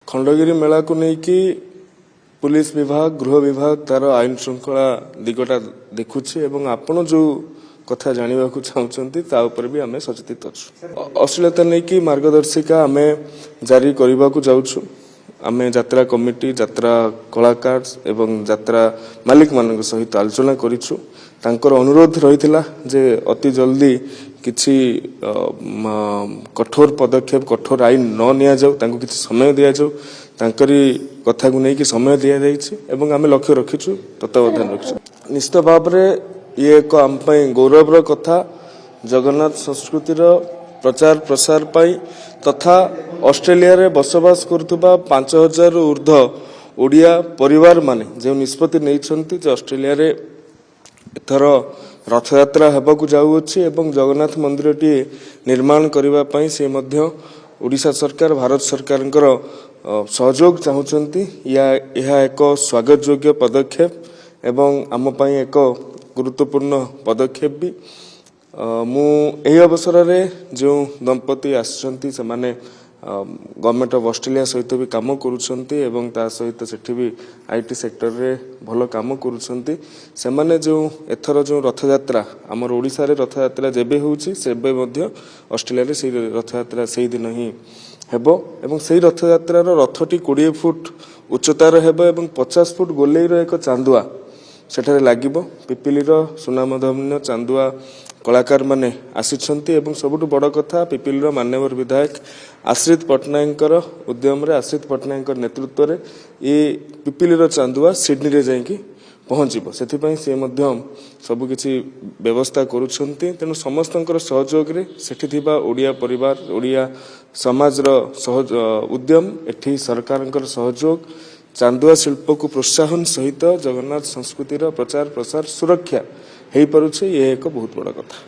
खंडगिरी मेला को लेकिन पुलिस विभाग गृह विभाग तार आईन श्रृंखला दिगटा देखुचे एवं आपण जो कथा जानवा चाहते भी आम सचेतित अच्छु अश्लीलता नहीं कि मार्गदर्शिका आम जारी करने को जाऊँ आम यात्रा कमिटी यात्रा कलाकार एवं यात्रा मालिक मान सहित आलोचना करूँ तांकर अनुरोध रही जे अति जल्दी किसी कठोर पदक्षेप कठोर आईन न नि जाऊ किसी समय दि जाऊ तांकरी कथा को लेकिन समय दि जाइए आम लक्ष्य रखीचु तत्वावधान रखी निश्चित भाव में ये एक आम गौरवर कथा जगन्नाथ संस्कृतिर प्रचार प्रसार पाई तथा ऑस्ट्रेलिया रे बसवास करुवा 5000 ऊर्ध्व ओडिया परिवार माने जो निष्पत्ति नहीं ऑस्ट्रेलिया रे एथर रथयात्रा हेबाकु जाउअछि एवं जगन्नाथ मंदिर टी निर्माण करिवा पई से मध्य ओडिशा सरकार भारत सरकार सहयोग चाहूचंती या एक स्वागत योग्य पदक्षेप एवं आम पई एक गुरुत्वपूर्ण पदक्षेप भी मु एही अवसर रे जो दंपति आछंती से माने गवर्नमेंट ऑफ ऑस्ट्रेलिया सहित भी काम करूछंती एवं ता सहित सेठी भी आईटी सेक्टर रे भलो काम करूछंती से माने जो एथर जो रथयात्रा हमर ओडिसा रे रथयात्रा जेबे होउची सेबे मध्य ऑस्ट्रेलिया रे से रथयात्रा सेही दिन ही हेबो एवं सेही रथयात्रा रो रथटी 20 फुट उच्चतार हेबो एवं 50 फुट गोलेई रो एक चांदुआ सेठारे लागिबो पिपिलीर सुनामधन्य चांदुआ कलाकार माने आसिछंती एवं सबुठु बड़ कथा पिपिलीर मान्यवर विधायक आश्रित पट्टनायक उद्यम रे आश्रित पट्टनायक नेतृत्व रे ये पिपिलीर चांदुआ सिडनी रे जाइकी पहुंचीबो सेथिपई से मध्य सबु किछि व्यवस्था करूछंती तेनु समस्तंकर सहयोग रे सेठी थिबा ओडिया परिवार ओडिया समाज रो उद्यम एठी सरकारंकर सहयोग चांदुआ शिल्प को प्रोत्साहन सहित जगन्नाथ संस्कृतिर प्रचार प्रसार सुरक्षा हो पारुछे ये एक बहुत बड़ा कथा।